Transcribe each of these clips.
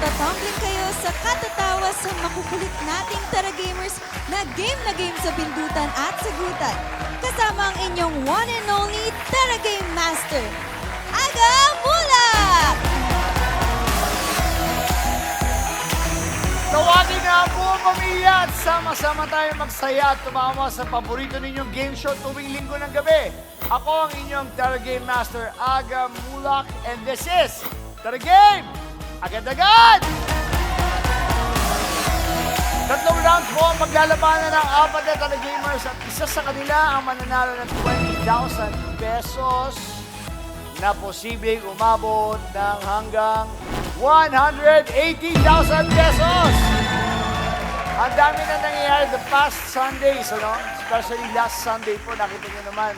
magtatumbling kayo sa katatawa sa makukulit nating Tara Gamers na game sa pindutan at sagutan. Kasama ang inyong one and only Tara Game Master, Aga Mulak! Tawagin na po, pamilya, at sama-sama tayo magsaya at tumama sa paborito ninyong game show tuwing linggo ng gabi. Ako ang inyong Tara Game Master, Aga Mulak, and this is Tara Game! Agad-agad! Tatlong rounds po ang maglalabanan ng apat na Tara Gamers at isa sa kanila ang mananalo ng 20,000 pesos na posibleng umabot ng hanggang 180,000 pesos! Ang dami na nangyayari the past Sundays, ano? Especially last Sunday po, nakita niyo naman,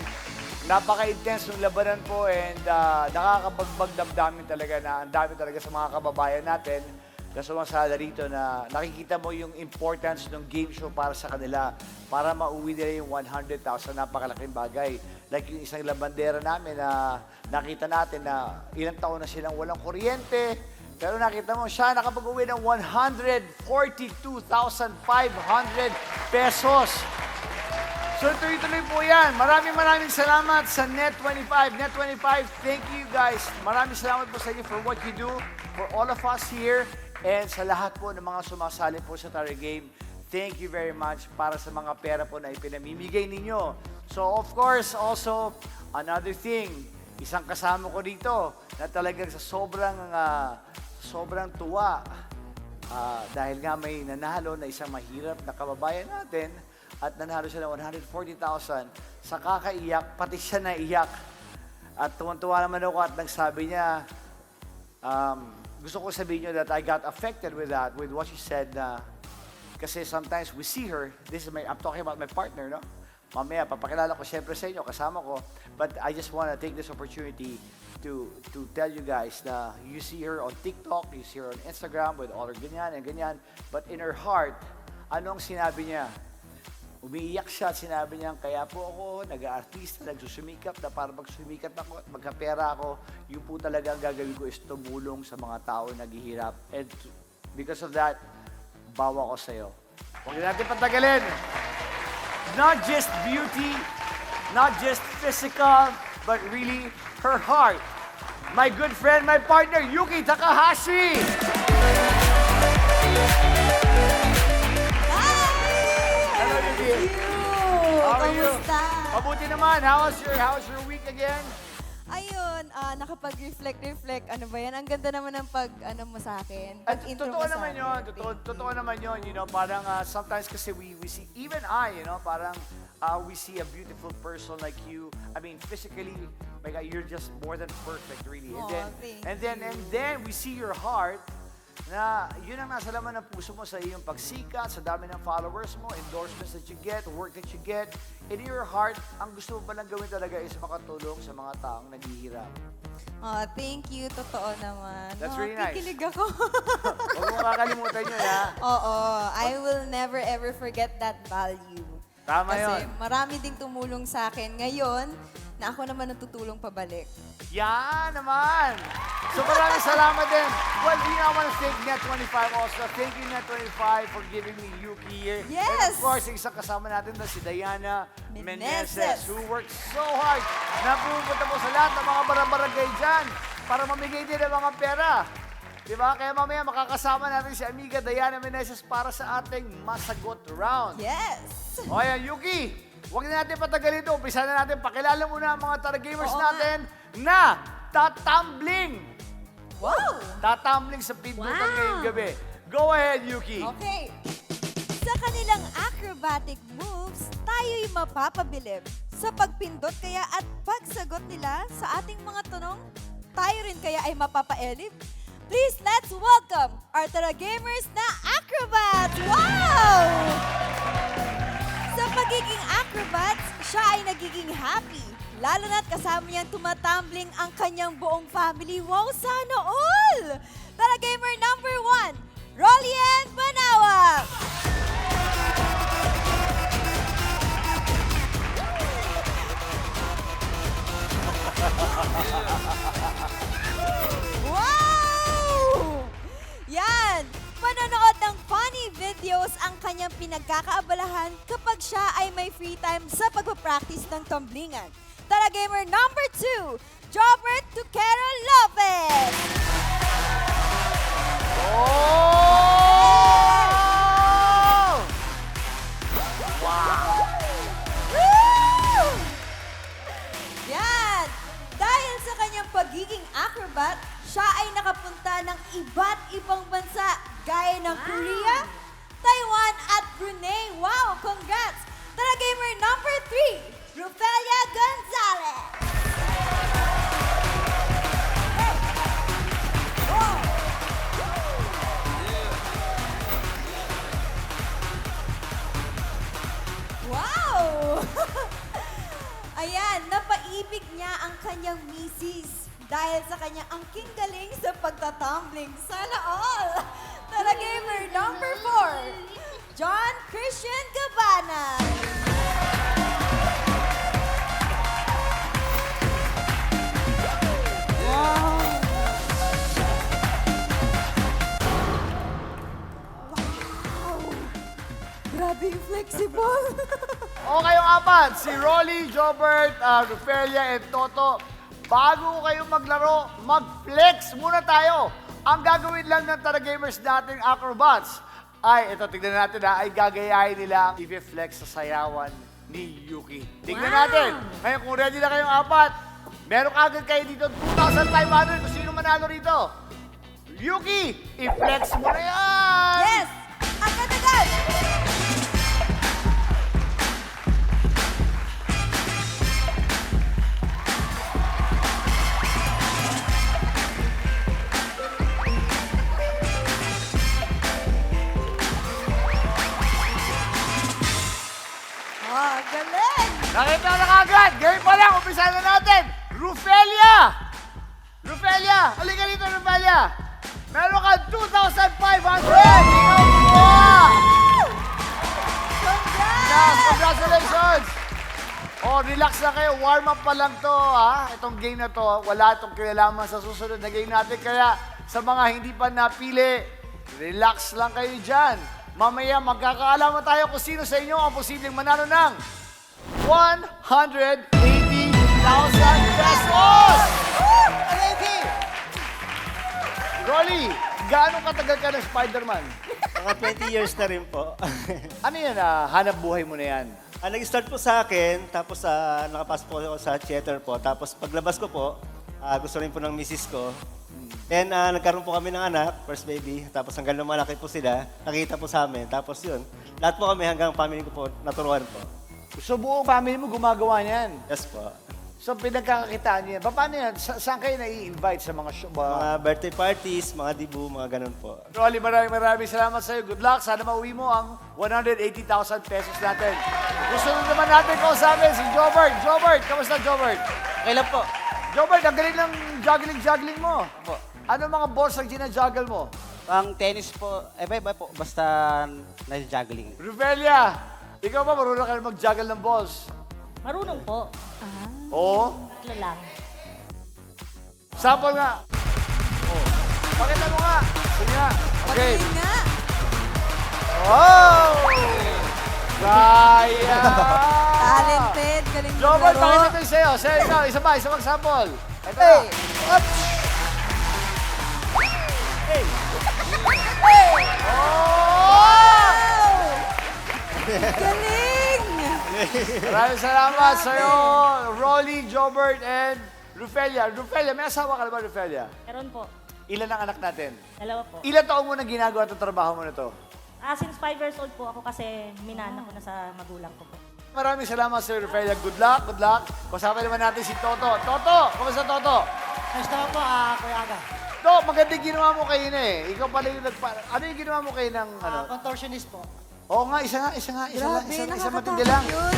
napaka-intense ng labanan po and nakakabagbag damdamin talaga na ang dami talaga sa mga kababayan natin na sumasala rito na nakikita mo yung importance ng game show para sa kanila para mauwi nila yung 100,000, napakalaking bagay. Like yung isang labandera namin na nakita natin na ilang taon na silang walang kuryente, pero nakita mo siya nakapag-uwi ng 142,500 pesos. So tuloy-tuloy po yan. Maraming salamat sa Net25. Net25, thank you guys. Maraming salamat po sa inyo for what you do, for all of us here, and sa lahat po ng mga sumasali po sa Tara Game. Thank you very much para sa mga pera po na ipinamimigay ninyo. So of course, also, another thing, isang kasama ko dito na talagang sa sobrang tuwa dahil nga may nanalo na isang mahirap na kababayan natin at nanalo siya ng 140,000 sa kakaiyak, pati siya naiyak. At tuwan-tuwa naman ako at nagsabi niya, gusto ko sabihin niyo that I got affected with that, with what she said na kasi sometimes we see her, I'm talking about my partner, no? Mamaya, papakilala ko siyempre sa inyo, kasama ko. But I just want to take this opportunity to tell you guys na you see her on TikTok, you see her on Instagram with all her ganyan and ganyan. But in her heart, anong sinabi niya? Umiiyak siya at sinabi niya, kaya po ako nag-aartista, nagsusumikap na para magsumikat ako at magkapera ako. Yun po talaga ang gagawin ko is tumulong sa mga tao naghihirap. And because of that, bawa ko sa'yo. Huwag natin patagalin. Not just beauty, not just physical, but really her heart. My good friend, my partner, Yuki Takahashi! Hello, Yuki. How are you? Kamusta? Mabuti naman. How's your week again? Ayun, nakapag-reflect. Ano ba yan? Ang ganda naman ng mo sa akin. Pag-intro mo Totoo sa naman akin. yun. Totoo naman yun. You know, parang sometimes kasi we see, even I, you know, parang we see a beautiful person like you. I mean, physically, my God, you're just more than perfect, really. Aw, thank And then we see your heart na yun ang nasa laman ng puso mo sa iyong pagsikat, sa dami ng followers mo, endorsements that you get, work that you get. In your heart, ang gusto mo ba lang gawin talaga is makatulong sa mga taong naghihirap. Oh, thank you. Totoo naman. That's really nice. Kikilig ako. Huwag mo kakalimutan yun, ha? Oo. I will never ever forget that value. Tama Kasi yun. marami ding tumulong sa akin. Ngayon, na ako naman ang tutulong pabalik. Yan naman! So maraming salamat din. Well, I want to thank Net25 also. Thank you, Net25, for giving me Yuki here. Yes! And of course, isang kasama natin na si Diana Meneses, who worked so hard na pupunta po sa lahat ng mga barangay dyan para mamigay din ng mga pera. Diba? Kaya mamaya makakasama natin si Amiga Diana Meneses para sa ating masagot round. Yes! O yan, Yuki, huwag na natin patagalin ito. Umpisa na natin. Pakilala muna ang mga Tara Gamers Oo natin na tatumbling. Wow! Tatumbling sa pindutan Wow. ngayong gabi. Go ahead, Yuki. Okay. Sa kanilang acrobatic moves, tayo'y mapapabilib. Sa pagpindot kaya at pagsagot nila sa ating mga tanong, tayo rin kaya ay mapapaelib. Please, let's welcome our Tara Gamers na acrobats! Wow! Sa pagiging acrobats, siya ay nagiging happy. Lalo na't kasama niyang tumatumbling ang kanyang buong family. Wow, sana all! Tara Gamer number 1, Rolien Banawak! Wow! Yan! nagkakaabalahan kapag siya ay may free time sa pagpapractice ng tumblingan. Tara gamer number 2, Jobert Tuquero Lopez! Oh! Woo! Yan! Dahil sa kanyang pagiging acrobat, siya ay nakapunta ng iba't ibang bansa gaya ng Korea, Taiwan at Brunei. Wow! Congrats! Tara gamer number 3, Rufelia Gonzalez! Hey! Wow! Wow! Ayan, napaibig niya ang kanyang misis dahil sa kanyang angking galing sa pagtatumbling. Sana all! Tara gamer number 4, John Christian Cabana. Grabe yung flexible. O kayong apat, si Rolly, Jobert, Rufelia, and Toto. Bago kayo maglaro, mag-flex muna tayo. Ang gagawin lang ng Tara Gamers nating acrobats ay, ito, tignan natin ay gagayahin nila ang i-flex sa sayawan ni Yuki. Tignan natin. Ngayon, kung ready na kayong apat, meron agad kayo dito 2,500 kung sino manalo rito. Yuki, i-flex mo na yan! Yes! Agad-agad! Ah, galing! Nakita na kagad! Game pa lang, umpisa na natin! Rufelia! Rufelia! Halika dito, Rufelia! Meron ka 2,500! Ikaw po! Congrats! Yes, congratulations! Oh, relax na kayo. Warm up pa lang to, ha? Itong game na to, wala itong kinalaman sa susunod na game natin. Kaya sa mga hindi pa napili, relax lang kayo dyan. Mamaya magkakaalaman tayo kung sino sa inyo ang posibleng manalo ng 180,000 pesos! Rolly, gaano katagal ka ng Spider-Man? Mga 20 years na rin po. Ano yan, hanap buhay mo na yan? Nag-start po sa akin, tapos nakapasok po ako sa theater po. Tapos paglabas ko po, gusto rin po ng misis ko. Then nagkaroon po kami ng anak, first baby. Tapos hanggang lumalaki po sila, nakita po sa amin. Tapos yun, lahat po kami hanggang family ko po, naturuan po. So buong family mo gumagawa niyan? Yes po. So pinagkakakitaan niyo yan. Paano yan? Saan kayo nai-invite sa mga show? Mga birthday parties, mga dibu, mga ganun po. Rolly, maraming salamat sa'yo. Good luck. Sana mauwi mo ang 180,000 pesos natin. Gusto naman natin kausapin si Jobert. Jobert, kamusta Jobert? Okay lang po. Jobert, ang galing ng juggling mo. Po. Ano mga balls ang ginajuggle mo? Ang tennis po, iba po, basta na-juggling. Rufelia, ikaw ba marunong ka na mag-juggle ng balls? Marunong po. Oo. Tatlo lang. Sample nga. Oh. Pakita mo nga. Sige nga. Okay. Galing nga! Wow! Kaya! Talented, galing Jobert, maglaro. pakita ko yung sa'yo. Sa'yo ikaw, isa mag-sample. Ito na. Up! Hey! Oh! Galing! Maraming salamat sa'yo, Rolly, Jobert, and Rufelia. Rufelia, may asawa ka na ba, Rufelia? Meron po. Ilan ang anak natin? Dalawa po. Ilan taon mo na ginagawa itong trabaho mo na to? Since 5 years old po ako kasi minana ko na sa magulang ko po. Maraming salamat sa Rufelia. Good luck, good luck. Kasama naman natin si Toto. Toto, kamusta Toto? Ayos naman po, Kuya Aga. To, maganda yung ginawa mo kayo na eh. Ikaw pala yung Ano yung ginawa mo kayo ng ano? Contortionist po. Oo nga, isa Grabe, matindi lang. yun.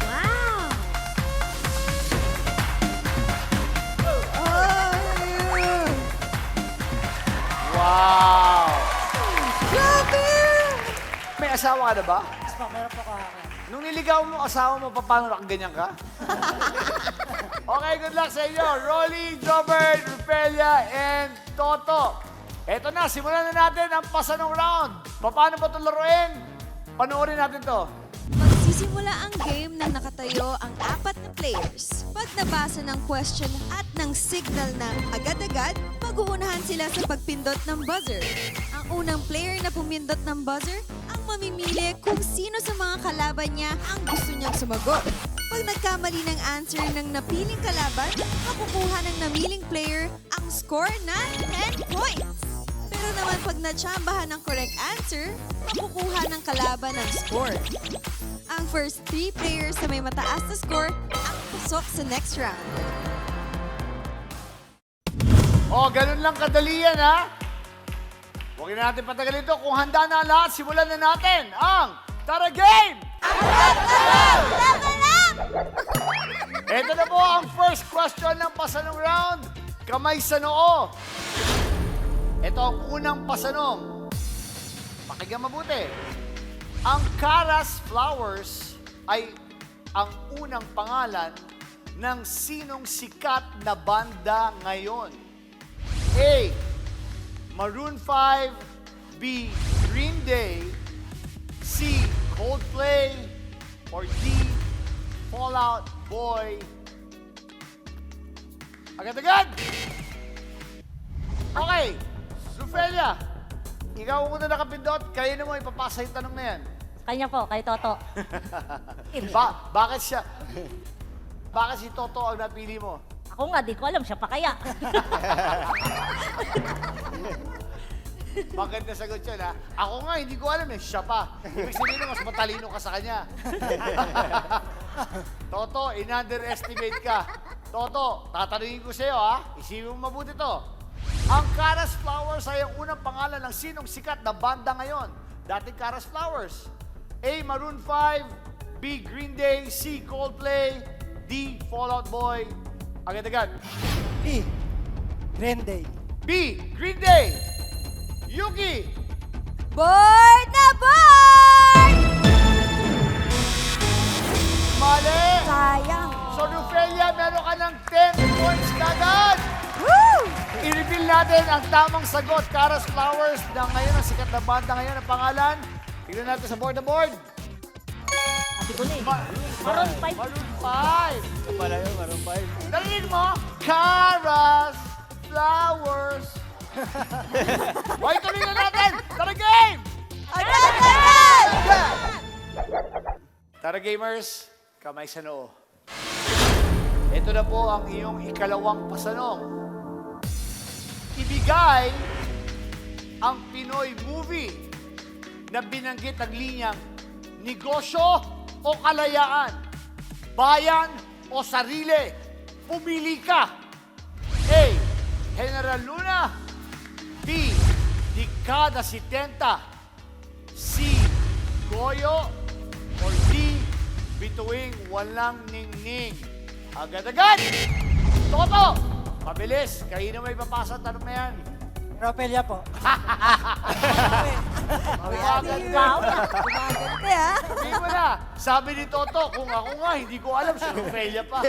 Ay! Wow! Grabe! May asawa ka na ba? Yes po, meron po Kuya Aga. Nung niligaw mo asawa mo, paano nakaganyan ka? Okay, good luck sa inyo. Rolly, Jobert, Rufelia, and Toto. Eto na, simulan na natin ang pasanong round. Paano ba ito laruin? Panoorin natin to. Magsisimula ang game nang nakatayo ang 4 na players. Pag nabasa ng question at ng signal na agad-agad, mag-uunahan sila sa pagpindot ng buzzer. Ang unang player na pumindot ng buzzer ang mamimili kung sino sa mga kalaban niya ang gusto niyang sumagot. Pag nagkamali ng answer ng napiling kalaban, makukuha ng namiling player ang score na 10 points. Pero naman pag natsambahan ng correct answer, makukuha ng kalaban ang score. Ang first 3 players na may mataas na score ang pasok sa next round. Oh, ganun lang kadali yan, ha? Huwag na natin patagalin ito. Kung handa na ang lahat, simulan na natin ang Tara Game! Ito na po ang first question ng pasanong round. Kamay sa noo. Ito ang unang pasanong. Pakinggan mabuti. Ang Caras Flowers ay ang unang pangalan ng sinong sikat na banda ngayon? A. Maroon 5, B. Green Day, C. Coldplay, or D. Fall Out Boy. Agad-agad! Okay, Rufelia, ikaw ang una nakapindot, kayo na mo ipapasa yung tanong na yan. Kanya po, kay Toto. Bakit siya? Bakit si Toto ang napili mo? Ako nga, di ko alam siya pa kaya. Bakit nasagot yun, ha? Ako nga, hindi ko alam eh. Siya pa. Ibig sabihin mas matalino ka sa kanya. Toto, in-underestimate ka. Toto, tatanungin ko sa'yo, ha? Isipin mo mabuti to. Ang Caras Flowers ay ang unang pangalan ng sinong sikat na banda ngayon. Dating Caras Flowers. A. Maroon 5, B. Green Day, C. Coldplay, D. Fall Out Boy. Agad-agad. B. Green Day. B. Green Day. Yuki. Board na board! Mali. Sayang. So, Rufelia, meron ka ng 10 points kagad. Woo! I-reveal natin ang tamang sagot. Caras Flowers na ngayon, ang sikat na banda ngayon, ang pangalan. Tignan natin sa board na board. Sabi ko na eh. Maroon 5. Maroon 5. Ito pala yun, Maroon 5. Narinig mo? Caras Flowers. Why, tuloy na natin. Tara, game! Agad-agad! Tara, gamers. Kamay sa noo. Ito na po ang iyong ikalawang pasanong. Ibigay ang Pinoy movie na binanggit ang linyang negosyo o kalayaan, bayan o sarili. Pumili ka. A. General Luna, B. Dekada 70, C. Goyo, or D. Bituing Walang Ningning. Agad-agad! Toto! Mabilis, kayo na may papasa ang tanong na yan. Ropelia po. Agad Wow. Gumagante ha? Sabihin mo na, sabi ni Toto, kung ako nga, hindi ko alam, si Rufelia pa.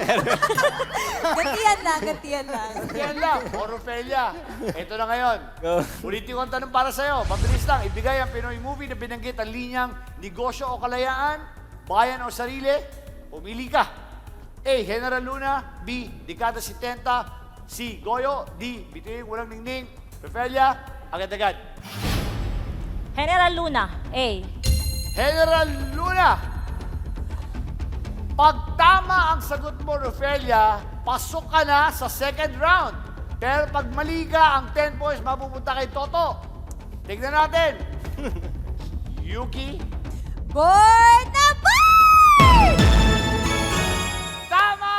Gantiyan lang, gantiyan lang. Yan lang, o Rufelia. Ito na ngayon. Go. Ulitin ko ang tanong para sa'yo. Mabilis lang, ibigay ang Pinoy movie na binanggit ang linyang negosyo o kalayaan, bayan o sarili. Pumili ka. A. General Luna, B. Dekada 70, C. Goyo, D. Bituing Walang Ningning. Rufelia, agad-agad. General Luna, A. General Luna. Pag tama ang sagot mo, Rufelia, pasok ka na sa second round. Pero pag mali ka, ang 10 points mapupunta kay Toto. Tignan natin. Yuki. Board na board! Tama!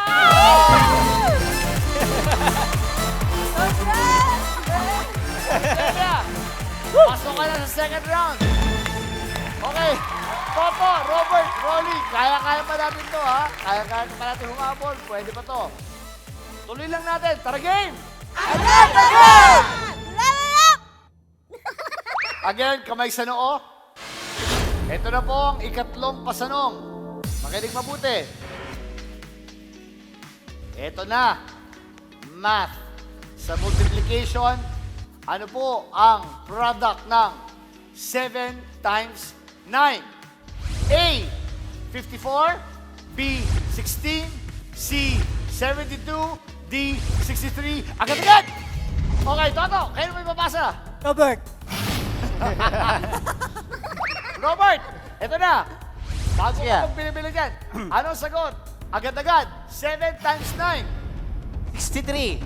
Congrats! Rufelia, pasok ka na sa second round. Okay. Toto, Robert, Rolly, kaya-kaya pa natin to, ha? Kaya-kaya pa natin humabol. Pwede pa to. Tuloy lang natin. Tara, game! Agad-agad! Level up! Again, kamay sa noo. Ito na po ang ikatlong pasanong. Makinig mabuti. Ito na. Math. Sa multiplication Ano po ang product ng 7 times 9? A, 54, B, 16, C, 72, D, 63. Agad-agad! Okay, Toto, kayo may papasa. Robert. Robert, eto na. Bago Yeah. ko pinibili dyan. Anong sagot? Agad-agad. 7 times 9. 63.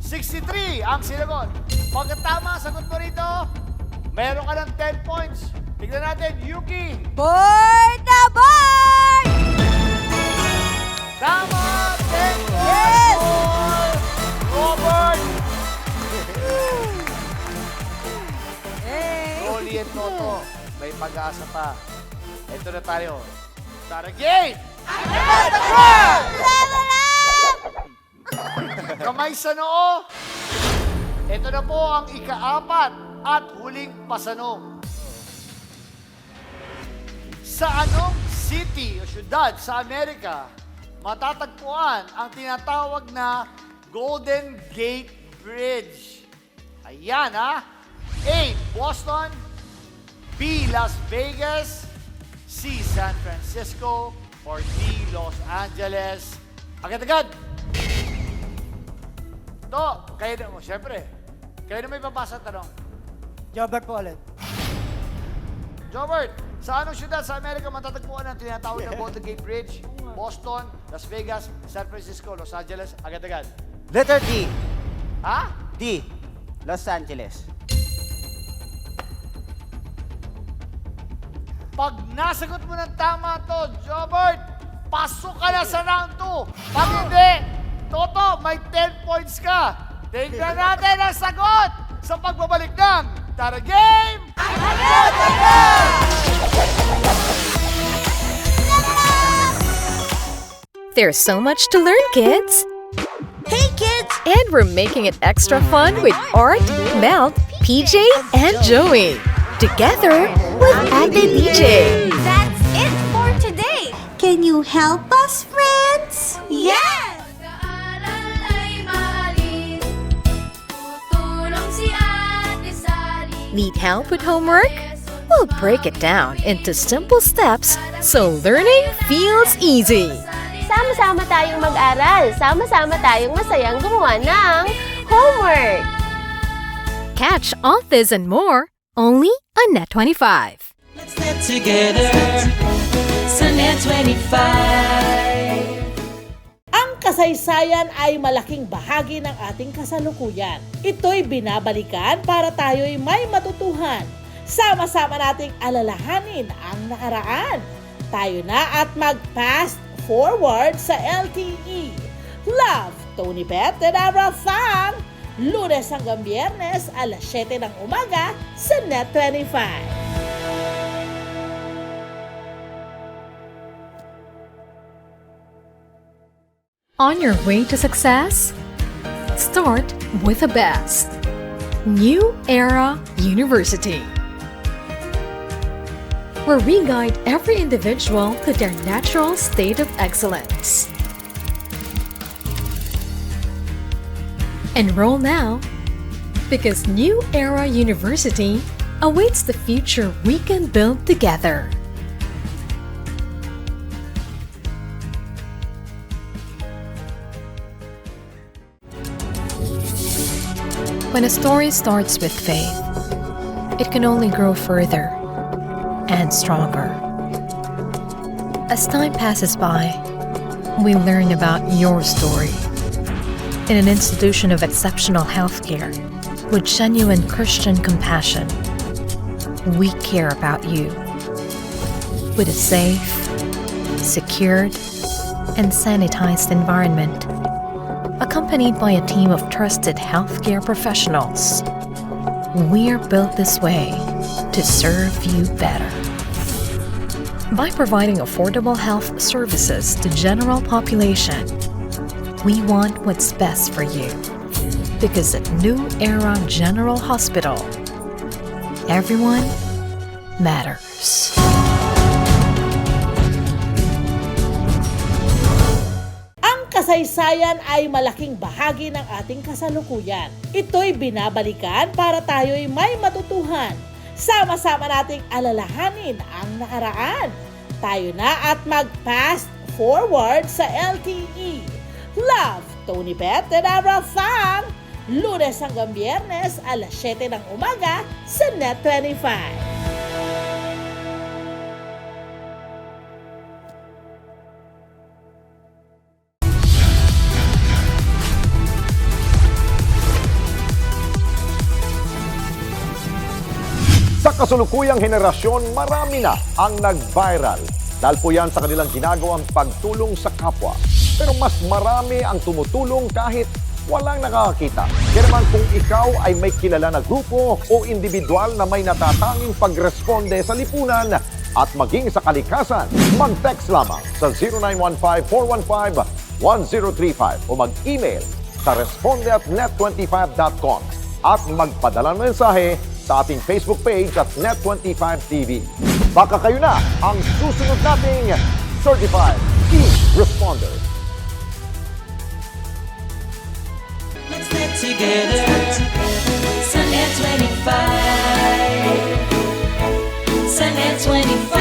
63 ang sinagot. Pagka tama ang sagot mo rito, meron ka ng 10 points. Tignan natin, Yuki. Board na board! Tama! 10 points Yes! for Robert. Hey! Rolly and Toto, may pag-asa pa. Ito na tayo. Tara, game! Level up! Kamay sa noo. Ito na po ang ika-4 at huling pasanong. Sa anong city o syudad sa Amerika matatagpuan ang tinatawag na Golden Gate Bridge? Ayan ha. A. Boston. B. Las Vegas. C. San Francisco. Or D. Los Angeles. Agad-agad. To, kayo na, syempre, kayo na may papasa tanong. Robert po ulit. Jobert, sa anong syudad sa Amerika matatagpuan ang tinatawag na Golden Gate Bridge? Boston, Las Vegas, San Francisco, Los Angeles, agad-agad. Letter D. Ha? D. Los Angeles. Pag nasagot mo ng tama to, Jobert, pasok ka na sa round 2. Pag hindi, Toto, may 10 points ka. Tingnan natin ang sagot sa pagbabalik ng Tara Game! There's so much to learn, kids! Hey kids! And we're making it extra fun with Art, Mel, PJ, and Joey. Together with Ate DJ. That's it for today! Can you help us, friends? Yes! Need help with homework? We'll break it down into simple steps so learning feels easy. Sama-sama tayong mag-aral. Sama-sama tayong masayang gumawa ng homework. Catch all this and more only on Net25. Let's get together sa Net25. Ang kasaysayan ay malaking bahagi ng ating kasalukuyan. Ito'y binabalikan para tayo'y may matutuhan. Sama-sama nating alalahanin ang nakaraan. Tayo na at mag-fast forward sa LTE. Love, Tony Pet and Abra Fang. Lunes hanggang Biyernes, alas 7 ng umaga sa Net25. On your way to success? Start with the best. New Era University, where we guide every individual to their natural state of excellence. Enroll now, because New Era University awaits the future we can build together. When a story starts with faith, it can only grow further and stronger. As time passes by, we learn about your story. In an institution of exceptional healthcare with genuine Christian compassion, we care about you. With a safe, secured, and sanitized environment, accompanied by a team of trusted healthcare professionals, we are built this way to serve you better. By providing affordable health services to general population, we want what's best for you. Because at New Era General Hospital, everyone matters. kasaysayan ay malaking bahagi ng ating kasalukuyan. Ito'y binabalikan para tayo'y may matutuhan. Sama-sama nating alalahanin ang nakaraan. Tayo na at mag-fast forward sa LTE. Love, Tony Pet and Abra Fang. Lunes hanggang Biyernes, alas 7 ng umaga sa Net25. Sa kasulukuyang henerasyon, marami na ang nag-viral. Dahil po yan sa kanilang ginagawang pagtulong sa kapwa. Pero mas marami ang tumutulong kahit walang nakakakita. Kaya naman kung ikaw ay may kilala na grupo o individual na may natatanging pagresponde sa lipunan at maging sa kalikasan, mag-text lamang sa 0915-415-1035 o mag-email sa responde@net25.com at magpadala ng mensahe sa ating Facebook page at Net25TV. Baka kayo na ang susunod nating Certified E-Responder. Let's get together. Sa Net25. Sa Net25.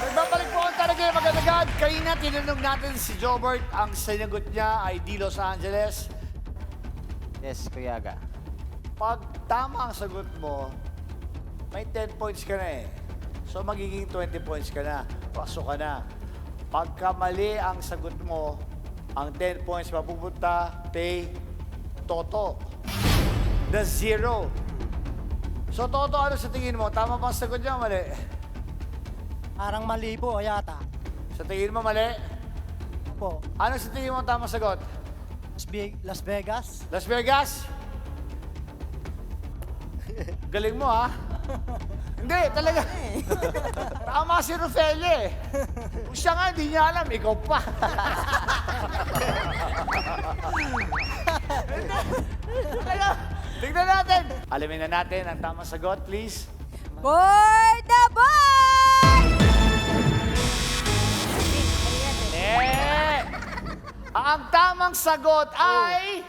Nagbabalik po ang talaga ng magandagad. Kanina tinanong natin si Jobert. Ang sinagot niya ay di Los Angeles. Yes, Kuya Aga. Pag tama ang sagot mo, may 10 points ka na eh. So magiging 20 points ka na. Pasok ka na. Pagka mali ang sagot mo, ang 10 points mapupunta kay Toto. The zero. So Toto, ano sa tingin mo? Tama ba ang sagot niya o mali? Parang mali po yata. Sa tingin mo mali? Po. Ano sa tingin mo ang tamang sagot? Las Vegas. Las Vegas? Galing mo, ha? Hindi, talaga. Tama si Rofelia eh. Kung siya nga, hindi niya alam. Ikaw pa. Talaga. Tignan natin. Alamin na natin ang tamang sagot, please. For the board! Ang tamang sagot ay...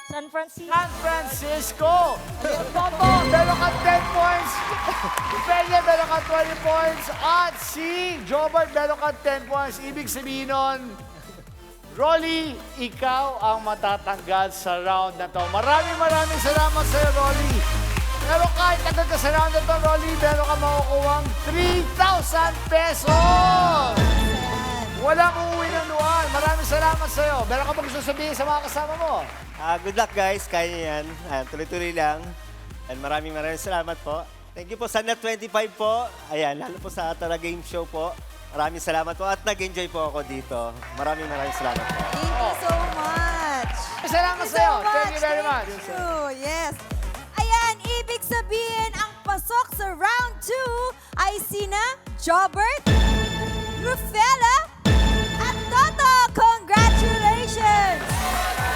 San Francisco. San Francisco! Toto, meron ka 10 points. Ophelia, meron ka 20 points. At si Jobert, meron ka 10 points. Ibig sabihin nun, Rolly, ikaw ang matatanggal sa round na to. Maraming salamat sa'yo, Rolly. Pero kahit agad ka sa round na to, Rolly, meron ka makukuhang 3,000 pesos! Walang uuwi ng luwan. Maraming salamat sa'yo. Meron ka ba gusto sabihin sa mga kasama mo? Good luck guys, kaya niyo yan. Tuloy-tuloy lang. And maraming salamat po. Thank you po sa Net25 po. Ayan, lalo po sa Tara Game Show po. Maraming salamat po at nag-enjoy po ako dito. Maraming salamat po. Thank you so much. Salamat sa'yo. Thank you very much. Thank you. Yes. Ayan, ibig sabihin ang pasok sa round 2 ay sina Jobert, Rufela, at Toto. Congratulations!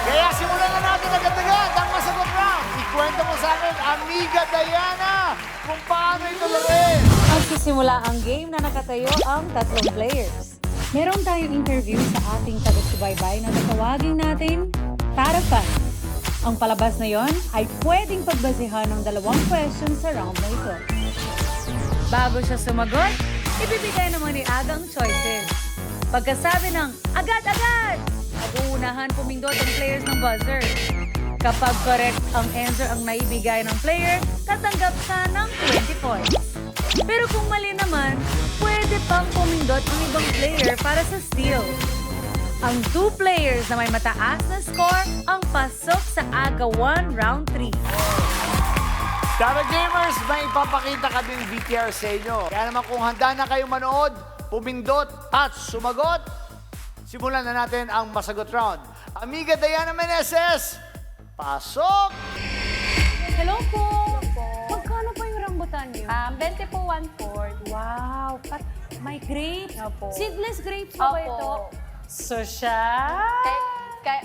Kaya simulan na natin agad-agad ang masagot round. Ikwento mo sa amin, Amiga Diana, kung paano ito lawin. Magsisimula ang game na nakatayo ang tatlong players. Meron tayong interview sa ating taga-subaybay na tatawagin natin Tarafan. Ang palabas na yon ay pwedeng pagbasehan ng 2 questions sa round na ito. Bago siya sumagot, ibibigay naman ni Aga ang choices. Pagkasabi ng agad-agad, mag-uunahan pumindot ang players ng buzzer. Kapag correct ang answer ang naibigay ng player, tatanggap siya ng 20 points. Pero kung mali naman, pwede pang pumindot ang ibang player para sa steal. Ang 2 players na may mataas na score ang pasok sa Aga 1 Round 3. Tara Gamers, may ipapakita kaming VTR sa inyo. Kaya naman kung handa na kayong manood, pumindot at sumagot, simulan na natin ang masagot round. Amiga Diana Meneses, pasok! Hello po! Magkano po yung rambutan niyo? 20 po, 1/4. Wow! May grapes? Opo. Seedless grapes po ba ito? Social?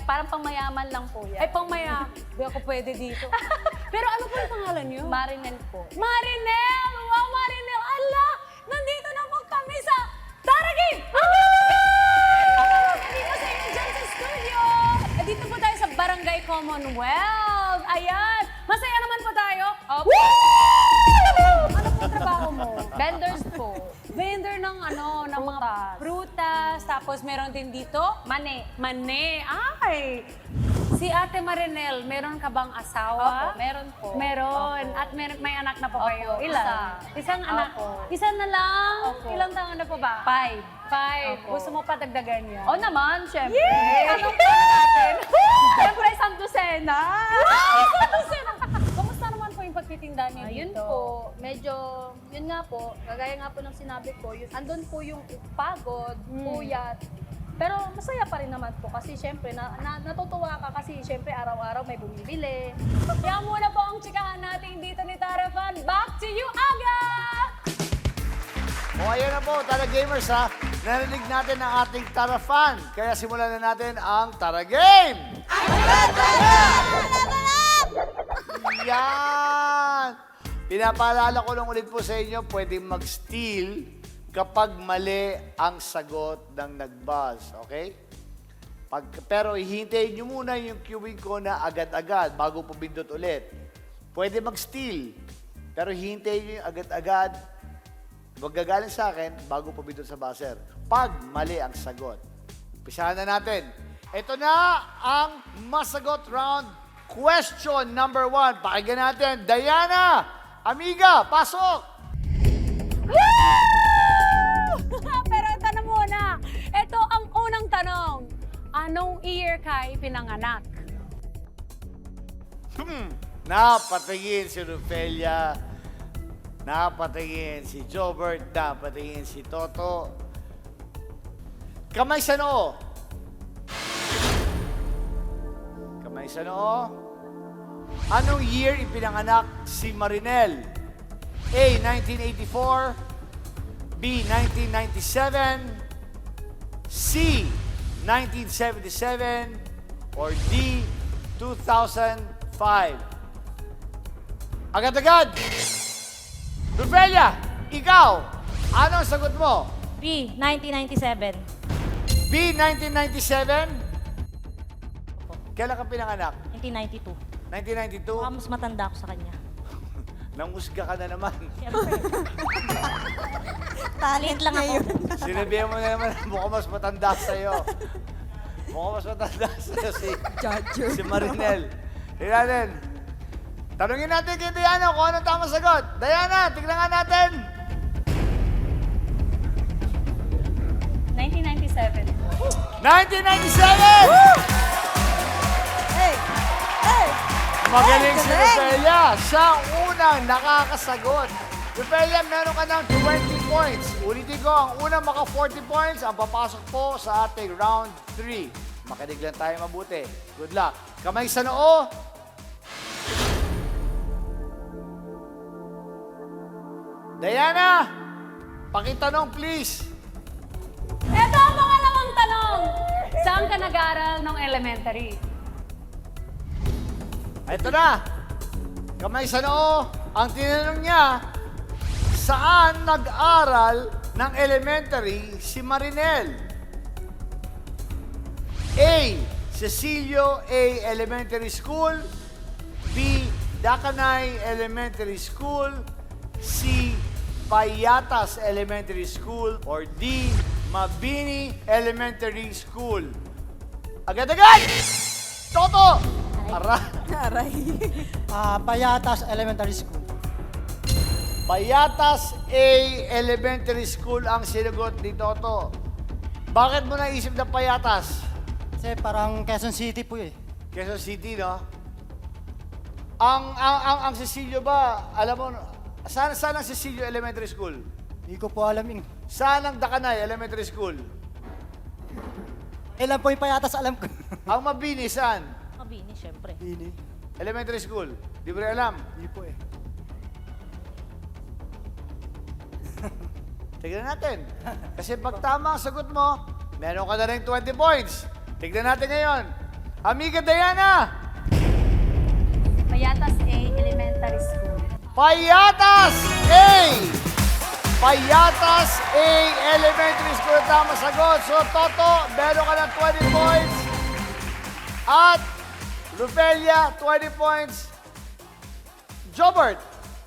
Parang pangmayaman lang po yan. Ay, pangmayaman. Di ako pwede dito. Pero ano po yung pangalan niyo? Marinel po. Marinel! Wow, Marinel! Ala! po. Vendor ng ng mga prutas. Tapos meron din dito. Mane. Ay! Si Ate Marinel, meron ka bang asawa? Opo, meron po. Meron. Opo. At may anak na po kayo. Opo, Ilan? isa. Isang anak. Opo. Isa na lang? Opo. Ilang taon na po ba? 5. 5. Opo. Gusto mo pa dagdagan yan? O naman, syempre. Yay! Tanong pa natin. Syempre, isang dosena. Kumusta naman po yung pagtitinda niyo Ayun dito? po, medyo, yun nga po, kagaya nga po ng sinabi ko, andun po yung pagod, puyat. Pero masaya pa rin naman po kasi syempre natutuwa ka kasi syempre araw-araw may bumibili. Kaya muna po ang chikahan natin dito ni Tara Fan. Back to you, Aga! O ayan na po, Tara Gamers ha. Narinig natin ang ating Tara Fan. Kaya simulan na natin ang Tara Game! Yan! Pinapaalala ko lang ulit po sa inyo, pwedeng mag-steal kapag mali ang sagot ng nag-buzz. Okay? Pero hihintayin nyo muna yung cueing ko na agad-agad bago pumindot ulit. Pwede mag-steal, pero hihintayin nyo yung agad-agad. Magagaling sa akin bago pumindot sa buzzer. Pag mali ang sagot. Umpisahan na natin. Ito na ang masagot round. Question number 1. Pakinggan natin. Diana, amiga, pasok! Pero ito na muna. Ito ang unang tanong. Anong year ka ipinanganak? Napatingin si Rufelia. Napatingin si Jobert. Napatingin si Toto. Kamay sa noo. Kamay sa noo. Anong year ipinanganak si Marinel? A. 1984 B. 1997 C. 1977 or D. 2005 Agad-agad! Rufelia, ikaw, ano ang sagot mo? B, 1997. B. 1997 Kailan ka pinanganak? 1992. 1992? Baka mas matanda ako sa kanya. Nanghusga ka na naman. Talent lang ako. Sinabihan mo na naman, mukhang mas matanda sa'yo. Mukhang mas matanda sa'yo si Marinel. Tingnan natin. Tanungin natin kay Diana kung anong tamang sagot. Diana, tignan nga natin. 1997. 1997! Hey! Hey! Magaling si Galing! Rufelia. Siya ang unang nakakasagot. Rufelia, meron ka ng 20 points. Ulitin ko, ang unang maka 40 points, ang papasok po sa ating round 3. Makinig lang tayo mabuti. Good luck. Kamay sa noo. Diana, pakitanong please. Ito ang pangalawang tanong. Saan ka nag-aaral ng elementary? Ito na. Kamay sa noo. Ang tinanong niya, saan nag-aral ng elementary si Marinel? A. Cecilio A. Elementary School. B. Dakanay Elementary School. C. Payatas Elementary School. Or D. Mabini Elementary School. Agad-agad! Toto! Aray. Payatas Elementary School. Payatas A Elementary School ang sinagot ni Toto. Bakit mo naisip na Payatas? Kasi parang Quezon City po eh. Quezon City, no? Ang Cecilio ba, alam mo, saan ang Cecilio Elementary School? Hindi ko po alam yun. Saan ang Dakanay Elementary School? Ilan po yung payatas alam ko. Ang Mabini, saan? Mabini, syempre. Hindi. Elementary School. Di mo rin alam? Hindi po eh. Tignan natin. Kasi pag tama ang sagot mo, meron ka na rin 20 points. Tignan natin ngayon. Amiga Diana! Payatas A, Elementary School. Payatas A! Payatas A Elementary School ang tama sagot. So, Toto, meron ka ng 20 points. At Rufelia, 20 points. Jobert,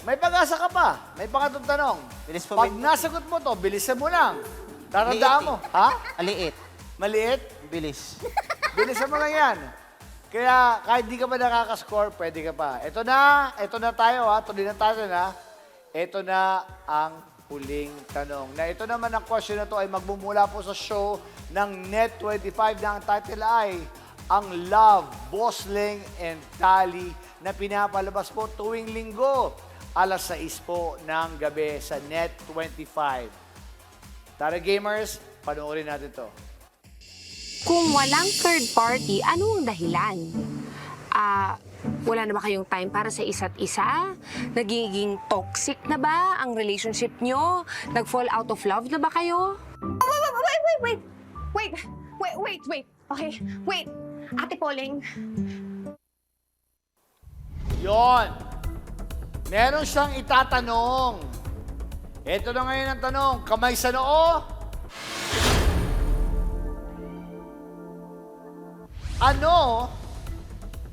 May pag-asa ka pa. May pangatong tanong. Bilis po, Pag may- nasagot mo to, bilisan mo lang. Tatandaan mo. Ha? Aliit. Maliit? Bilis. Bilisan mo lang yan. Kaya kahit di ka pa nakaka-score, pwede ka pa. Ito na tayo ha. Tuloy na tayo na. Ito na ang huling tanong. Na ito naman ang question na to ay magmumula po sa show ng Net25 na ang title ay ang Love, Bossling and Tali na pinapalabas po tuwing linggo. Alas 6 po ng gabi sa Net25. Tara gamers, panoorin natin to. Kung walang third party, ano ang dahilan? Wala na ba kayong time para sa isa't isa? Nagiging toxic na ba ang relationship nyo? Nag-fall out of love na ba kayo? Wait. Okay, wait. Ate Poling. Yon. Meron siyang itatanong. Ito na ngayon ang tanong. Kamay sa noo. Ano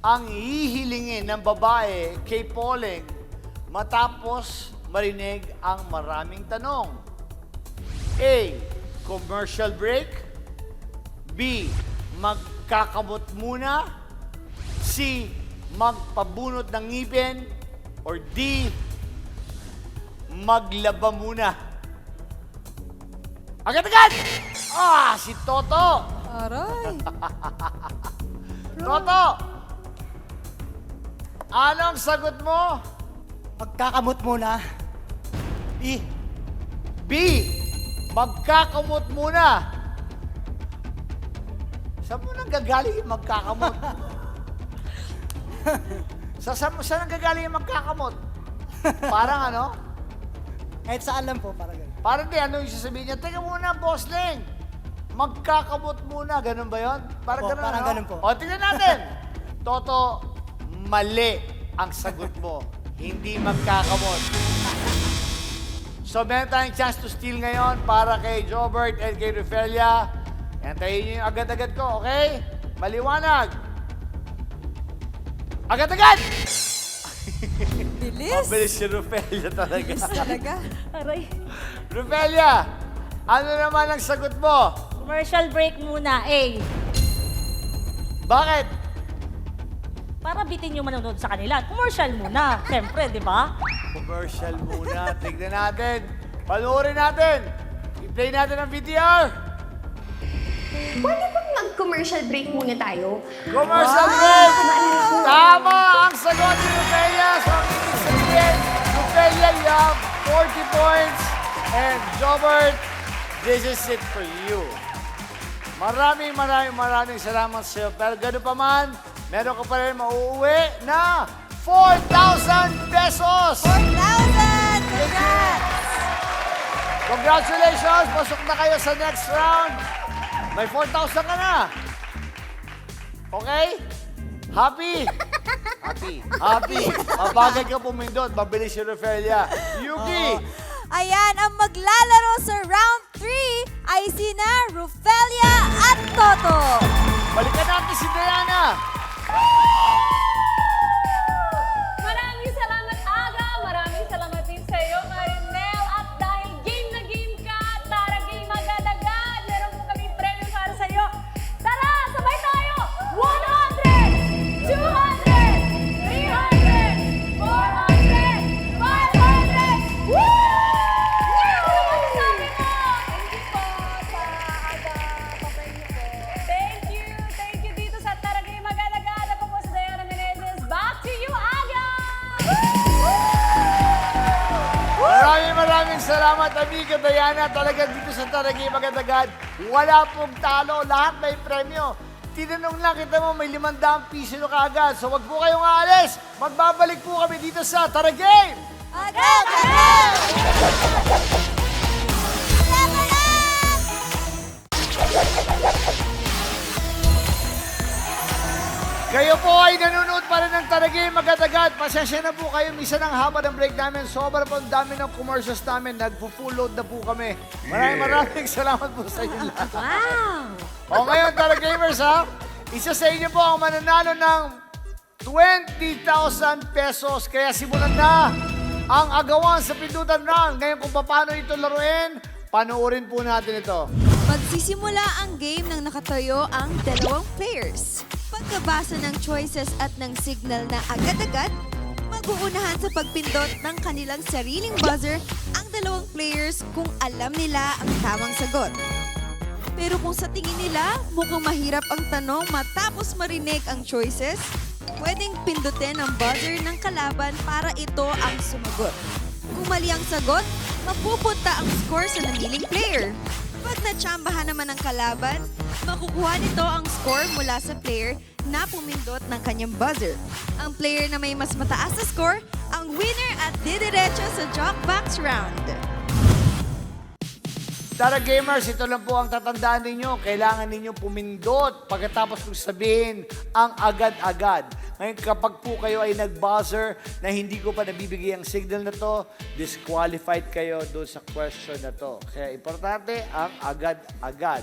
ang hihilingin ng babae kay Poling matapos marinig ang maraming tanong? A. Commercial break. B. Magkakamot muna. C. Magpabunot ng ngipin. Or D. Maglaba muna. Agad-agad! Si Toto! Aray. Toto! Anong sagot mo? Magkakamot muna. B. B. Magkakamot muna. Saan mo nang gagaling yung magkakamot? Saan nang gagaling yung magkakamot? Parang ano? Kahit saan lang po, parang ganun. Parang di, ano yung sasabihin niya? Teka muna, Bossling. Magkakamot muna. Ganun ba yun? Parang Opo, ganun, parang ano? ganun po. O, tingnan natin. Toto, mali ang sagot mo. Hindi magkakamot. So, meron tayong chance to steal ngayon para kay Jobert and kay Rufelia. Antayin niyo yung agad-agad ko, okay? Maliwanag. Agad-agad! Bilis. Mabilis si Rufelia talaga. Bilis talaga. Aray. Rufelia, ano naman ang sagot mo? Commercial break muna, A. Bakit? Para bitin yung manonood sa kanila. Commercial muna. Siyempre, di ba? Commercial muna. Tignan natin. Panoorin natin. I-play natin ang VTR. Pwede bang mag-commercial break muna tayo? Commercial break! Tama ang sagot ni Rufelia. So, ang ibig sabihin, Rufelia, you have 40 points. And Jobert, this is it for you. Maraming salamat sa iyo. Pero gano'n pa man, meron ka pa rin mauuwi na 4,000 pesos! 4,000! Congrats! Congratulations! Pasok na kayo sa next round. May 4,000 ka na. Okay? Happy? Happy. Mabagay ka pumindot. Mabilis si Rufelia. Yuki! Ayan, ang maglalaro sa round 3 ay sina Rufelia at Toto. Balikan natin si Diana. Maraming salamat, Aga. Maraming salamat din sa iyo, Marinel. At dahil game na game ka, tara game agad-agad. Meron po kaming premyo para sa iyo. Tara, sabay tayo! 100! 200! 300! 400! 500! Woo! Ano masasabi mo? Thank you po sa Aga. Papremyo po. Thank you dito sa Tara Game Agad-agad. Ako po si Diana Menezes. Back to you, Aga! Maraming salamat, amiga Diana. Talagang dito sa Taragay Magandagad, wala pong talo. Lahat may premyo. Tinanong lang kita mo, may 500 piso na kaagad. So wag po kayong aalis. Magbabalik po kami dito sa Taragay. Agad-agad! Kayo po ay nanonood pa rin ng Taragay Magandagad. Pasensya na po kayo. Misa ng haba ng break namin. Sobrang po ang dami ng commercials namin. Nagpo-full load na po kami. Maraming salamat po sa inyo lahat. Wow! O ngayon, Taragamers ha, isa sa inyo po ang mananalo ng 20,000 pesos. Kaya simulan na ang agawan sa pindutan round. Ngayon kung paano ito laruin, panoorin po natin ito. Magsisimula ang game nang nakatayo ang dalawang players. Pagkabasa ng choices at ng signal na agad-agad, mag-uunahan sa pagpindot ng kanilang sariling buzzer ang dalawang players kung alam nila ang tamang sagot. Pero kung sa tingin nila mukhang mahirap ang tanong matapos marinig ang choices, pwedeng pindutin ang buzzer ng kalaban para ito ang sumagot. Kung mali ang sagot, mapupunta ang score sa namiling player. Pag natsambahan naman ng kalaban, makukuha nito ang score mula sa player na pumindot ng kanyang buzzer. Ang player na may mas mataas na score, ang winner at didiretso sa Jokebox round. Tara gamers, ito lang po ang tatandaan ninyo. Kailangan ninyo pumindot pagkatapos kong sabihin ang agad-agad. Ngayon kapag po kayo ay nag-buzzer na hindi ko pa nabibigay ang signal na to, disqualified kayo doon sa question na to. Kaya importante ang agad-agad.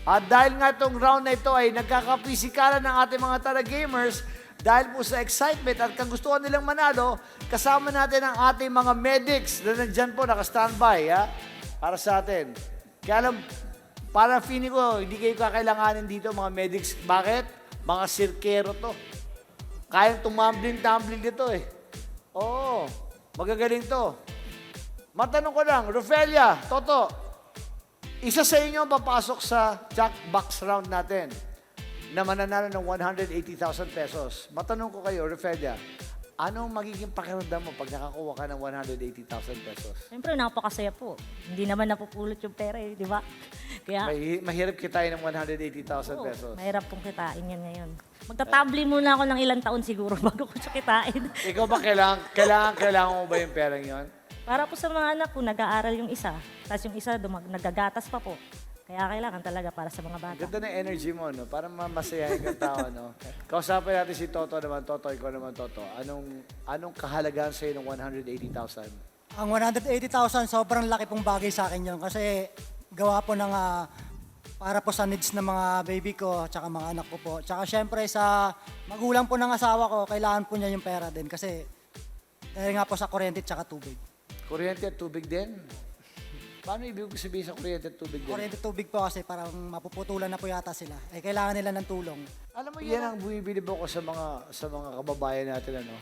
At dahil nga itong round na ito ay nagkakapisikalan ng ating mga Tara gamers, dahil po sa excitement at kagustuhan nilang manalo, kasama natin ang ating mga medics na nandyan po, naka-standby, para sa atin. Kaya alam, para feeling ko, hindi kayo kakailanganin dito, mga medics. Bakit? Mga sirkero to. Kayang tumambling-tumbling dito eh. Oo, magagaling to. Matanong ko lang, Rofelia, Toto, isa sa inyo ang papasok sa Jackbox round natin na mananalo ng 180,000 pesos. Matanong ko kayo, Rofelia, anong magiging pakiramdam mo pag nakakuha ka ng 180,000 pesos? Siyempre, napakasaya po. Hindi naman napupulot yung pera eh, di ba? Kaya, Mahirap kitain ng 180,000 pesos. mahirap pong kitain yan ngayon. Magtatabli muna ako ng ilang taon siguro bago ko siya kitain. Ikaw ba kailangan mo ba yung perang yon? Para po sa mga anak ko, nag-aaral yung isa. Tapos yung isa, nagagatas pa po. Kaya kailangan talaga para sa mga bata. Ganda ng energy mo, no? Parang masayahin kang tao, no? Kausapin natin si Toto naman. Toto, ikaw naman, Toto. Anong kahalagahan sa'yo ng 180,000? Ang 180,000, sobrang laki pong bagay sa akin yun. Kasi gawa po ng para po sa needs ng mga baby ko, tsaka mga anak ko po. Tsaka syempre sa magulang po ng asawa ko, kailangan po niya yung pera din. Kasi dahil nga po sa kuryente tsaka tubig. Kuryente at tubig din? Paano ibig sabihin sa kuryente at tubig din? Kuryente tubig po kasi parang mapuputulan na po yata sila. Eh, kailangan nila ng tulong. Alam mo, yan ang bumibilib ako sa mga kababayan natin, ano?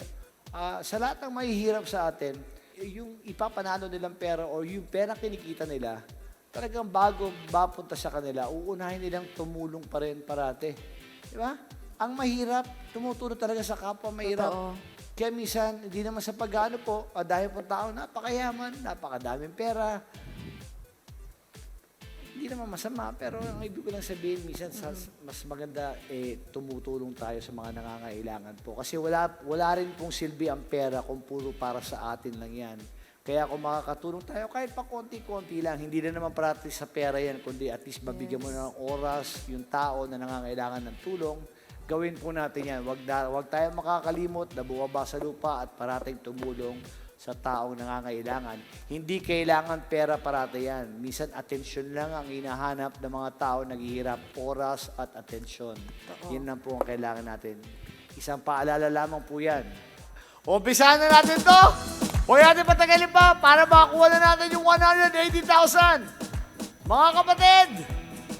Sa lahat ng mahihirap sa atin, yung ipapanalo nilang pera o yung pera kinikita nila, talagang bago mapunta sa kanila, uunahin nilang tumulong pa rin parate. Di ba? Ang mahirap, tumutulong talaga sa kapwa mahirap. Totoo. Kaya minsan, hindi naman sa pag-ano po, dahil po tao, napakayaman, napakadaming pera. Hindi naman masama, pero ang ibig ko lang sabihin, minsan mas maganda tumutulong tayo sa mga nangangailangan po. Kasi wala rin pong silbi ang pera kung puro para sa atin lang yan. Kaya kung makakatulong tayo, kahit pa konti-konti lang, hindi na naman practice sa pera yan, kundi at least mabigyan mo ng oras yung tao na nangangailangan ng tulong. Gawin po natin yan. Huwag tayo makakalimot na bumaba sa lupa at parating tumulong sa taong nangangailangan. Hindi kailangan pera parate yan. Minsan, atensyon lang ang hinahanap ng mga tao naghihirap, oras at atensyon. Yan lang po ang kailangan natin. Isang paalala lamang po yan. Umpisahan na natin to! Huwag natin patagalin pa para makakuha na natin yung 180,000! Mga kapatid,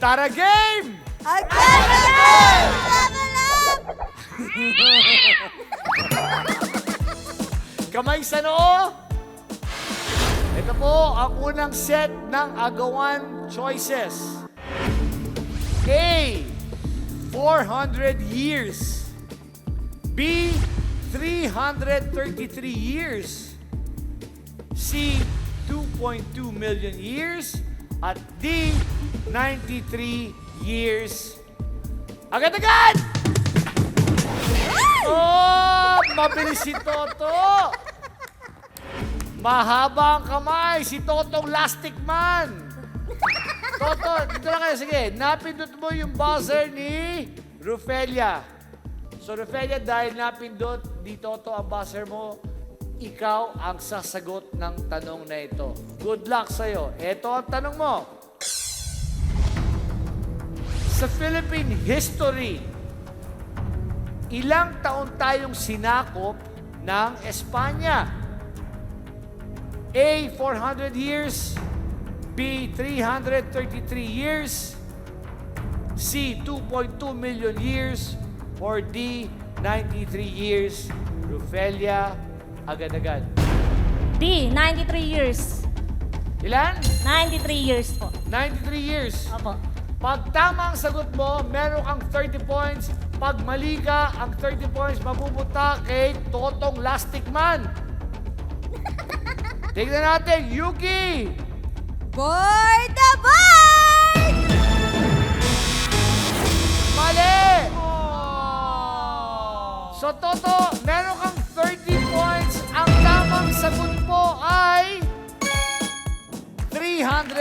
tara game! Kamay sa noo. Ito po ang unang set ng agawan choices. A, 400 years. B, 333 years. C, 2.2 million years. At D, 93 years. Agad-agad! Oh, mabilis si Toto. Mahaba ang kamay. Si Totong Lastic Man. Toto, dito lang kayo. Sige, napindot mo yung buzzer ni Rofelia. So, Rofelia, dahil napindot ni Toto ang buzzer mo, ikaw ang sasagot ng tanong na ito. Good luck sa'yo. Ito ang tanong mo. Sa Philippine history, ilang taon tayong sinakop ng Espanya? A, 400 years. B, 333 years. C, 2.2 million years. Or D, 93 years. Rufelia, agad-agad. D, 93 years. Ilan? 93 years po. 93 years. Opo. Pag tama ang sagot mo, meron kang 30 points. Pag mali ka, ang 30 points mapupunta kay Totong Lastic Man. Tignan natin, Yuki! Board na board! Mali! So, Toto, meron kang 30 points. Ang tamang sagot mo ay 333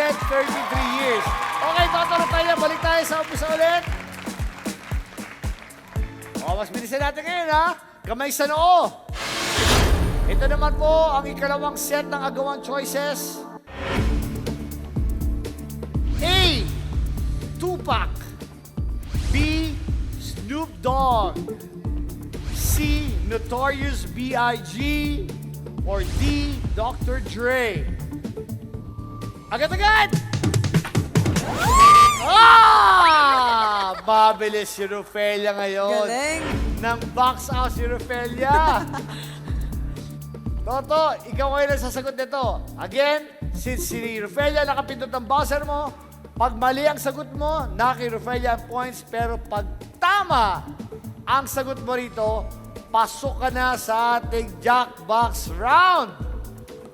years. Okay, Toto Rufelia, balik tayo sa umpisa ulit. O, mas bilisan natin ngayon, ha? Kamay sa noo. Ito naman po ang ikalawang set ng agawang choices. A, Tupac. B, Snoop Dogg. C, Notorious B.I.G. Or D, Dr. Dre. Agad-agad! Ah! Mabilis si Rufelia ngayon. Galing. Nang box out si Rufelia. Toto, ikaw ngayon ang sasagot nito. Again, since si Rufelia nakapindot ang buzzer mo, pag mali ang sagot mo, kay Rufelia ang points. Pero pag tama ang sagot mo rito, pasok ka na sa ating Jackbox round.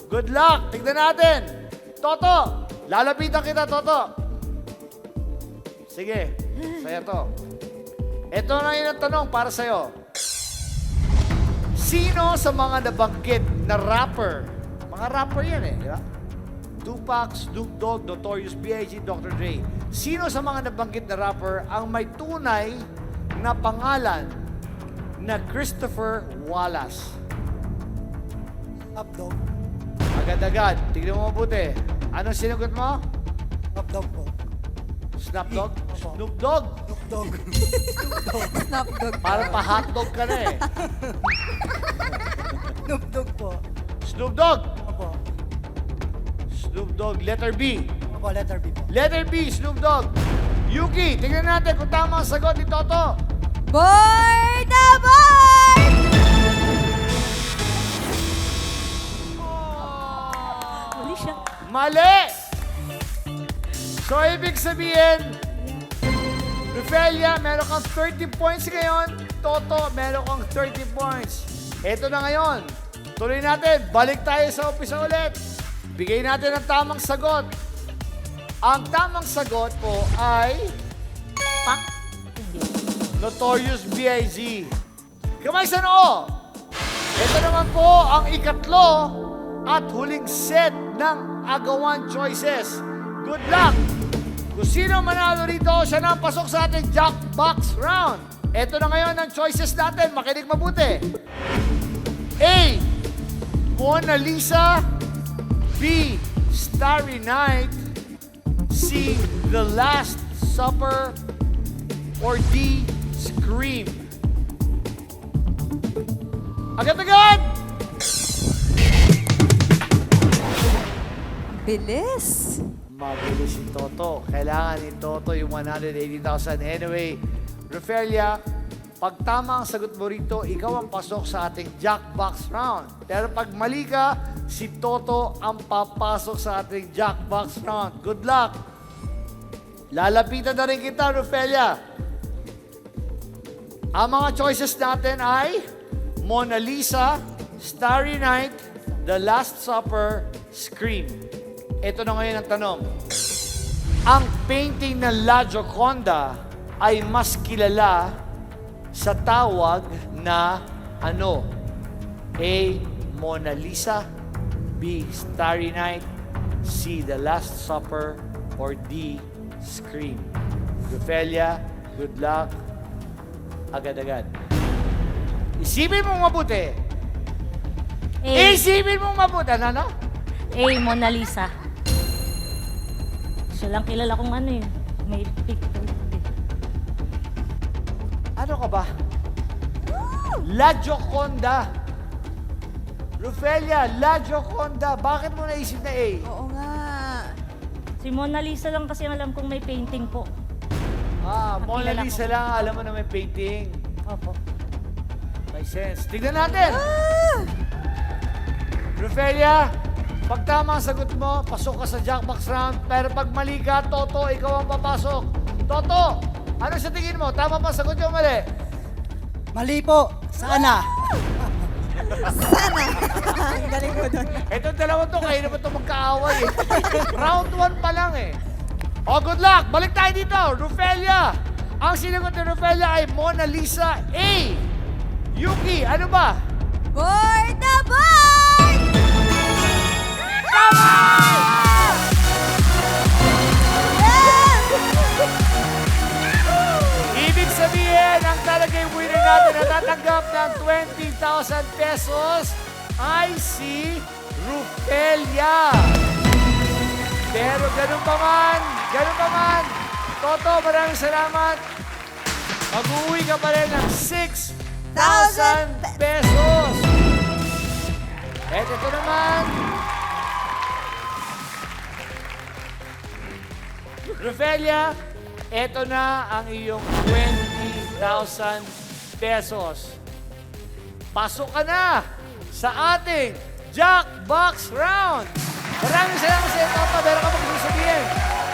Good luck. Tignan natin. Toto, lalapitan kita, Toto. Sige, saya to. Ito na yun ang tanong para sa'yo. Sino sa mga nabanggit na rapper, mga rapper yan eh, di ba? Tupac, Snoop Dogg, Notorious B.I.G., Dr. Dre. Sino sa mga nabanggit na rapper ang may tunay na pangalan na Christopher Wallace? Updog. Agad-agad. Tignan mo mabuti. Anong sinagot mo? Updog po. Snoop Dogg? Opo. Snoop Dogg? Updog. Snap dog. Parang pa-hotdog ka na eh. Updog po. Snoop Dogg? Opo. Snoop Dogg. Letter B. Opo, letter B po. Letter B, Snoop Dogg. Yuki, tingnan natin kung tama ang sagot ni Toto. Board na board! Mali siya. Mali! So, ibig sabihin, Rufelia, meron kang 30 points ngayon. Toto, meron kang 30 points. Ito na ngayon. Tuloy natin. Balik tayo sa umpisa ulit. Bigay natin ang tamang sagot. Ang tamang sagot po ay Pak. Hindi. Notorious B.I.G. Kamay sa noo! Ito naman po ang ikatlo at huling set ng agawan choices. Good luck! Kung sino manalo rito, siya na ang pasok sa ating Jackbox round. Ito na ngayon ang choices natin. Makinig mabuti. A, Mona Lisa. B, Starry Night. C, The Last Supper. Or D, Scream. Agad-agad! Bilis. Mabilis si Toto. Kailangan ni Toto yung 180,000. Anyway, Rufelia, pag tama ang sagot mo rito, ikaw ang pasok sa ating Jackbox round. Pero pag mali ka, si Toto ang papasok sa ating Jackbox round. Good luck! Lalapitan na rin kita, Rufelia. Ang mga choices natin ay Mona Lisa, Starry Night, The Last Supper, Scream. Ito na ngayon ang tanong. Ang painting ng La Gioconda ay mas kilala sa tawag na ano? A, Mona Lisa. B, Starry Night. C, The Last Supper. Or D, Scream. Rufelia, good luck. Agad-agad. Isipin mo mabuti. A. Isipin mo mabuti. Ano? A, Mona Lisa. Siya lang kilala kong ano eh. May picture. Ano ka ba? La Gioconda. Rufelia, La Gioconda, bakit mo naisip na A? Oo nga. Si Mona Lisa lang kasi alam kong may painting po. Mona kilala Lisa ko. lang, alam mo na may painting. Opo. May sense. Tignan natin. Rufelia, pag tama ang sagot mo, pasok ka sa Jackbox round. Pero pag mali ka, Toto, ikaw ang papasok. Toto, ano sa tingin mo? Tama ba ang sagot o mali? Mali po. Sana. Ang galing mo doon. Itong dalawa to, kayo na ba ito magkaaway eh? Round 1 pa lang eh. Oh, good luck! Balik tayo dito. Rufelia. Ang sinagot ni Rufelia ay Mona Lisa A. Yuki, ano ba? Board na board! Tama! Ibig sabihin, ang talagang winner natin na tatanggap ng 20,000 pesos ay si Rufelia. Pero ganun pa man, Toto, maraming salamat. Mag-uwi ka pa rin ng 6,000 pesos. At ito naman, Rufelia, ito na ang iyong 20,000 pesos. Pasok ka na sa ating Jackbox round. Maraming salamat sa iyo, Toto. Meron ka magsasabihin.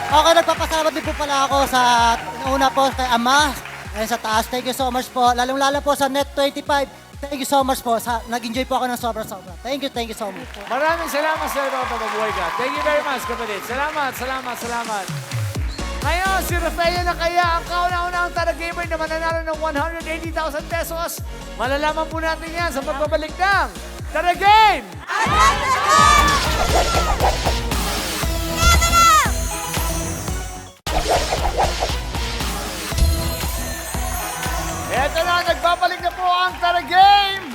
Okay, nagpapasalamat din po pala ako sa una po kay Ama. Ayun sa taas. Thank you so much po. Lalong-lalo po sa Net25. Thank you so much po. Nag-enjoy po ako ng sobra-sobra. Thank you so much. Maraming salamat sa iyo, Toto. Mabuhay ka. Thank you very much, kapatid. Salamat. Ngayon, si Rufelia na kaya ang kauna-unang Tara Gamer na mananalo ng 180,000 pesos. Malalaman po natin yan sa pagbabalik ng Tara Game! Eto na, nagbabalik na po ang Tara Game!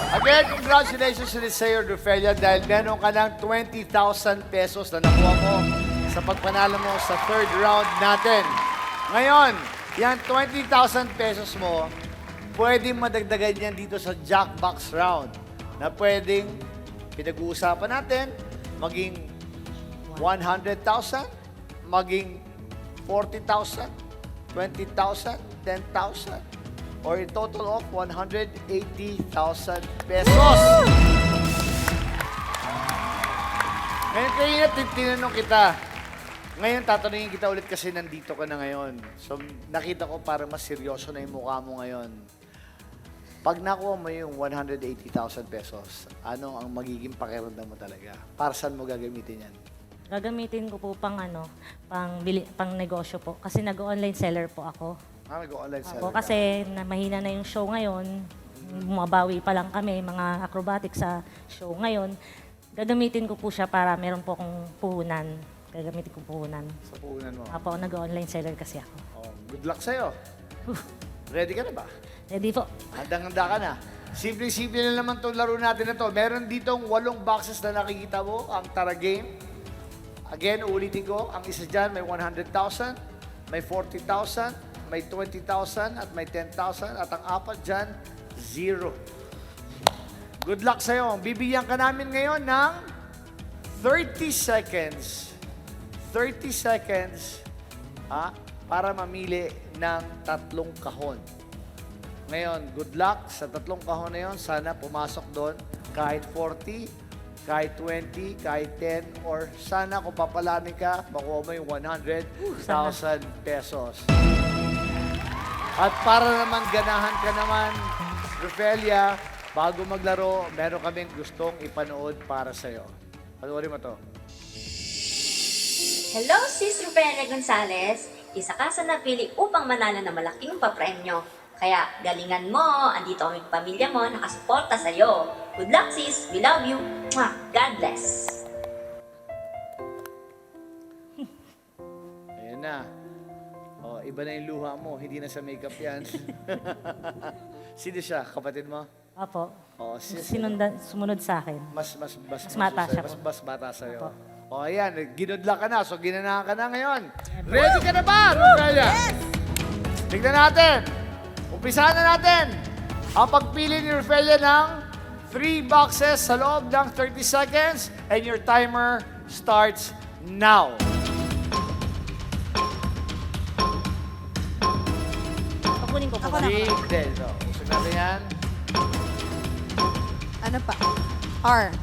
Again, congratulations ulit sa iyo, Rufelia, dahil meron ka ng 20,000 pesos na nakuha mo sa pagpanalo mo sa third round natin. Ngayon, yan 20,000 pesos mo, pwedeng madagdagan yan dito sa Jackbox round na pwedeng pinag-uusapan natin maging 100,000, maging 40,000, 20,000, 10,000, or a total of 180,000 pesos. Ngayon kayo tinanong kita. Ngayon tatanungin kita ulit kasi nandito ka na ngayon. So nakita ko para mas seryoso na yung mukha mo ngayon. Pag nakuha mo yung 180,000 pesos, ano ang magiging pakiramdam mo talaga? Para saan mo gagamitin yan? Gagamitin ko po pang pang negosyo po. Kasi nag-online seller po ako. Nag-online seller Ako kasi mahina na yung show ngayon. Bumabawi pa lang kami, mga acrobatic sa show ngayon. Gagamitin ko po siya para meron po akong puhunan. Gagamitin ko puhunan. Sa puhunan mo? Apo, nag-online seller kasi ako. Oh, good luck sa'yo. Ready ka na ba? Ready po. Handang-handa ka na. Simple-simple na naman itong laro natin na to. Meron ditong 8 boxes na nakikita mo, ang Tara Game. Again, ulitin ko, ang isa dyan may 100,000, may 40,000, may 20,000 at may 10,000 at ang apat dyan, 0. Good luck sa'yo. Bibigyan ka namin ngayon ng 30 seconds. 30 seconds para mamili ng 3 kahon. Ngayon, good luck sa 3 kahon na yun. Sana pumasok doon kahit 40, kahit 20, kahit 10, or sana kung papalanin ka, makuha mo yung 100,000 pesos. At para naman ganahan ka naman, Rufelia, bago maglaro, meron kaming gustong ipanood para sa'yo. Panoorin mo to. Hello, Sis Rufelia Gonzalez. Isa ka sa napili upang manalo ng malaking papremyo. Kaya galingan mo, andito kami pamilya mo, nakasuporta sa'yo. Good luck, sis. We love you. Mwah. God bless. Ayan na. Oh, iba na yung luha mo. Hindi na sa makeup yan. Sino siya? Kapatid mo? Apo. Oh, Sumunod sa akin. Mas bata siya po. Mas bata sa'yo. O, ayan. Ginudla ka na. So, ginanahan ka na ngayon. Ready ka na ba, Rufelia? Tignan natin. Umpisahan na natin ang pagpili ni Rofelia ng 3 boxes sa loob ng 30 seconds and your timer starts now. Kukunin ko po. Ako na. Hindi. So, usog natin yan. Ano pa? R.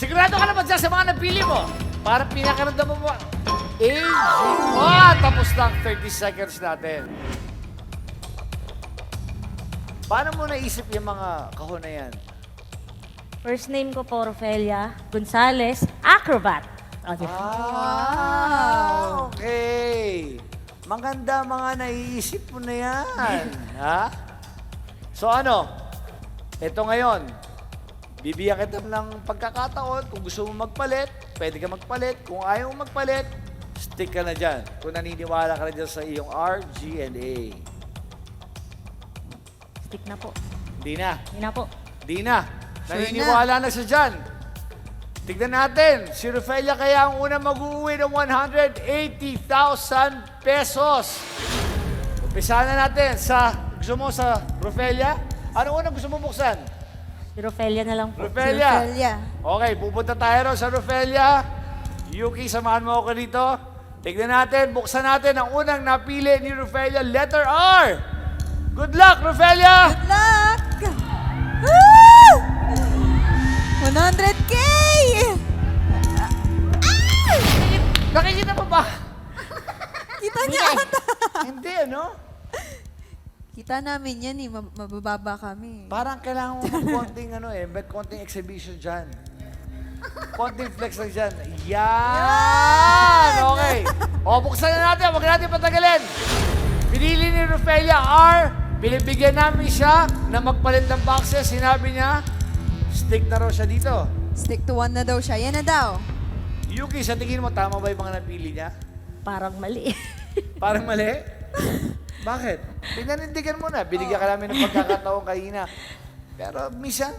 Sigurado ka na ba dyan sa mga napili mo? Para pinakaramdam mo ba? Tapos na ang 30 seconds natin. Paano mo naisip yung mga kahon na yan? First name ko po, Rofelia Gonzalez, acrobat. O, di ba? Okay. Maganda mga naiisip mo na yan. Ha? So ano? Ito ngayon. Bibigyan kita ng pagkakataon. Kung gusto mo magpalit, pwede ka magpalit. Kung ayaw mo magpalit, stick ka na dyan. Kung naniniwala ka na dyan sa iyong R, G, and A. Stick na po. Hindi na. Hindi na po. Hindi na. Naniniwala na siya dyan. Tignan natin. Si Rofelia kaya ang unang mag-uwi ng 180,000 pesos. Umpisa na natin sa, gusto mo sa Rofelia? Ano unang gusto mo buksan? Si Rofelia na lang po. Rofelia. Rofelia. Okay, pupunta tayo sa Rofelia. Yuki, samahan mo ako dito. Tignan natin, buksan natin ang unang napili ni Rofelia, letter R. Good luck, Rofelia! Good luck! Woo! 100K! Nakikita mo ba? Kita niya ata. Hindi, ano? Kita namin yan eh. Mabababa kami. Parang kailangan mo ng konting, konting exhibition dyan. Konting flex lang dyan. Yan! Okay. O, buksan na natin. Huwag natin patagalin. Pinili ni Rofelia R. Binibigyan namin siya na magpalit ng boxes. Sinabi niya, stick na raw siya dito. Stick to 1 na daw siya. Yan na daw. Yuki, sa tingin mo, tama ba yung mga napili niya? Parang mali. Parang mali? Bakit? Pinanindigan mo na. Binigyan ka namin ng pagkakataon kanina. Pero minsan,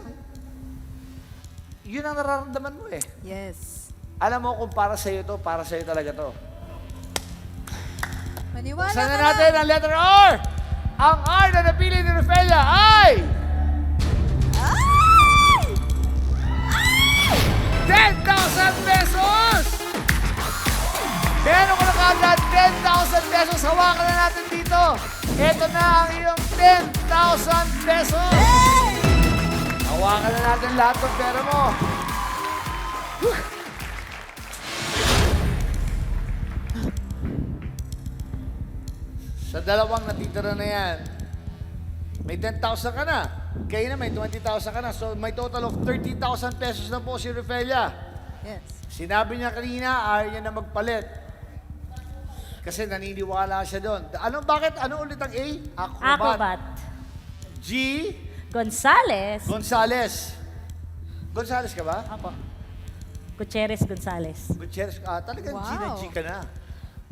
yun ang nararamdaman mo eh. Yes. Alam mo kung para sa'yo to, para sa'yo talaga to. Maniwala Buksan ka na natin ang letter R. Ang R na napili ni Rofelia ay... 10,000 pesos! Meron ko na kagad 10,000 pesos. Hawakan na natin dito. Ito na ang iyong 10,000 pesos. Hawakan na natin lahat ng pera mo. Sa dalawang natitira na yan, may 10,000 ka na. Kayo na may 20,000 ka na. So may total of 30,000 pesos na po si Rofelia. Yes. Sinabi niya kanina, ayaw niya na magpalit. Kasi naniniwala siya doon. Bakit? Ano ulit ang A? Acrobat. G? Gonzalez. Gonzalez. Gonzalez ka ba? Apo. Gutierrez Gonzalez. Gutierrez. Talagang G na Wow. G ka na.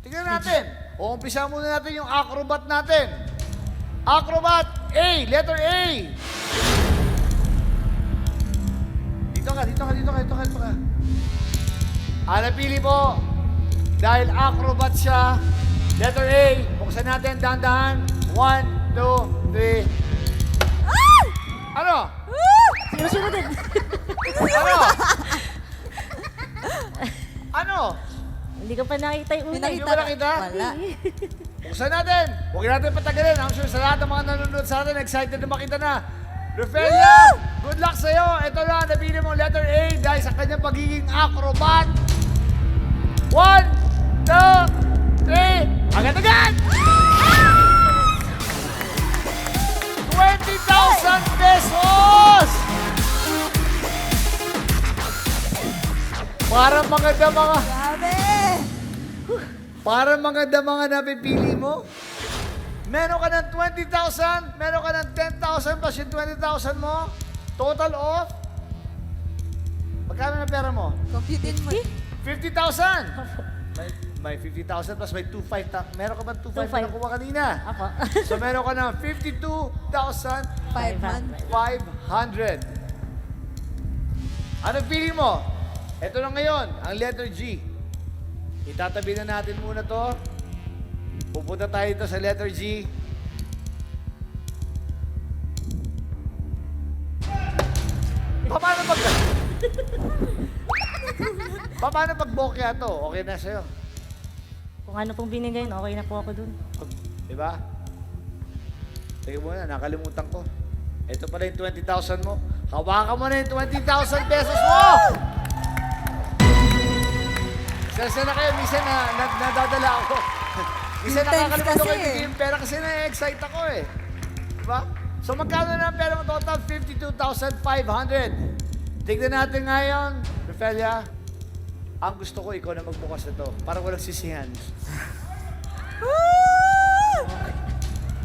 Tingnan natin. O, umpisa muna natin yung acrobat natin. Acrobat A. Letter A. Dito ka. Napili po. Dahil acrobat siya. Letter A. Buksan natin, dahan-dahan. 1, 2, 3. Ano? Sinusunod din. Ano? Ano? Hindi ko pa nakita yung una. Hindi mo nakita? Wala. Buksan natin. Huwag natin patagalin. I'm sure sa lahat ng mga nanonood sa atin, excited na makita na. Rofelia, good luck sa'yo. Ito na, nabili mo letter A dahil sa kanyang pagiging acrobat. 1, 2, 3. Agad-agad! 20,000 pesos! Parang maganda mga... Grabe! Parang maganda mga napipili mo. Meron ka ng 20,000, meron ka ng 10,000 plus yung 20,000 mo. Total of... Magkano na pera mo? Computein mo. 50,000! May 50,000 plus may 2,500. Meron ka ba 2,500 na 2,500 nakuha kanina? Ako. So meron ka ng 52,500. Anong feeling mo? Ito na ngayon, ang letter G. Itatabi na natin muna to. Pupunta tayo dito sa letter G. Paano pag... Paano pag bokya to? Okay na sa'yo. Kung ano pong binigay, okay na po ako dun. Diba? Sige muna, nakalimutan ko. Ito pala yung 20,000 mo. Hawakan mo na yung 20,000 pesos mo! Isa na kayo, minsan nadadala ako. Minsan nakakalimutan ko yung pera kasi na-excite ako eh. Diba? So magkano na ang pera mo total? 52,500. Tignan natin ngayon, Rafaelia. Ang gusto ko, ikaw na magbukas na to. Para walang sisihan.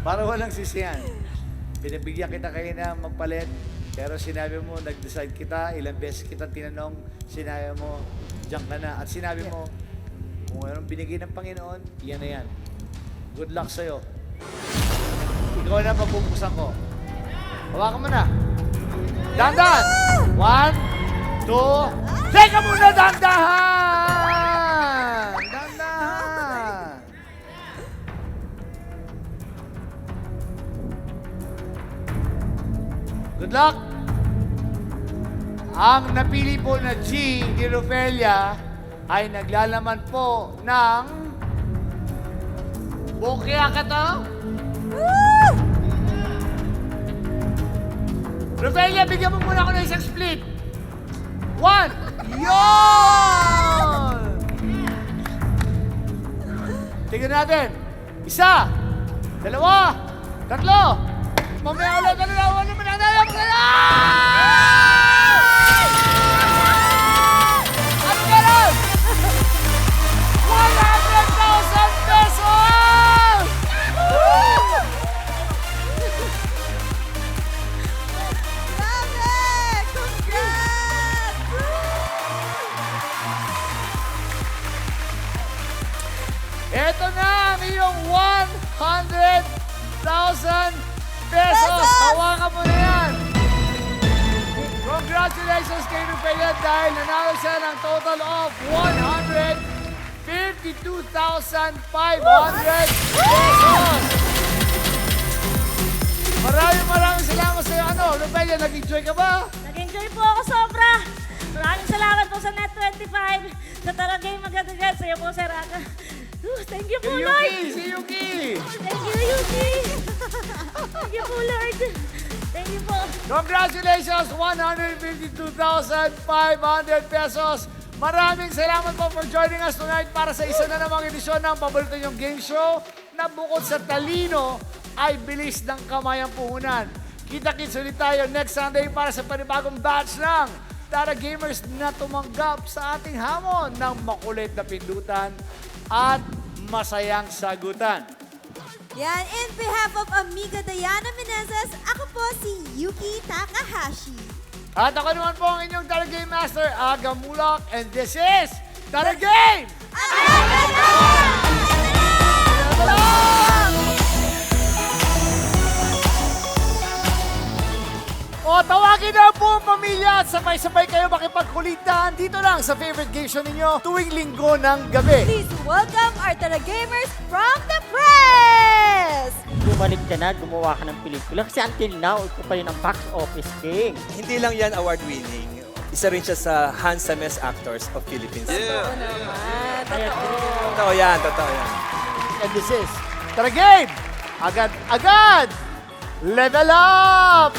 Para walang sisihan. Pinabigyan kita kayo na magpalit. Pero sinabi mo, nag-decide kita, ilang beses kita tinanong, sinabi mo, diyan ka na. At sinabi mo, kung anong binigay ng Panginoon, yan na yan. Good luck sa'yo. Ikaw na magbubusan ko. Hawakan mo na. Dandan! 1, 2, teka muna, dandahan! Dandahan! Good luck! Ang napili po na G ni Rafaelia ay naglalaman po ng bokya ka to? Rafaelia, bigyan mo muna ako ng isang split. 1! Yun! Tingnan natin. 1, 2, 3. Mamaya ulit, ano naman ang nalap ka na! At meron! 100,000 pesos! Ito na ang iyong 100,000 pesos! Hawakan mo na yan! Congratulations kay Rafaelia dahil nanalo siya ng total of 152,500 pesos! Maraming salamat sa iyo. Ano, Rafaelia, nag-enjoy ka ba? Nag-enjoy po ako sobra. Maraming salamat po sa Net25. Sa talagang magagagad. Sa iyo po, Sir Aga. Thank you po, Lord. Si Yuki! Thank you, Yuki. Thank you po, Lord. Thank you po. Congratulations! 152,500 pesos. Maraming salamat po for joining us tonight para sa isa na namang edisyon ng paborito niyong game show na bukod sa talino ay bilis ng kamay ang puhunan. Kita-kits ulit tayo next Sunday para sa panibagong batch ng Tara Gamers na tumanggap sa ating hamon ng makulit na pindutan at masayang sagutan. Yan, in behalf of Amiga Diana Menezes, ako po si Yuki Takahashi. At ako naman po ang inyong Tara Game Master, Aga Mulak, and this is Tara Game! O, tawagin na po ang pamilya at sabay-sabay kayo makipagkulitan dito lang sa favorite game show ninyo tuwing linggo ng gabi. Please welcome our Tara Gamers from the press! Bumalik ka na, gumawa ka ng pelikula. Kasi until now, ito pa rin ang box office king. Hindi lang yan award-winning. Isa rin siya sa handsomest actors of Philippines. Oo naman. Totoo yan, totoo yan. And this is Tara Game! Agad-agad! Level up!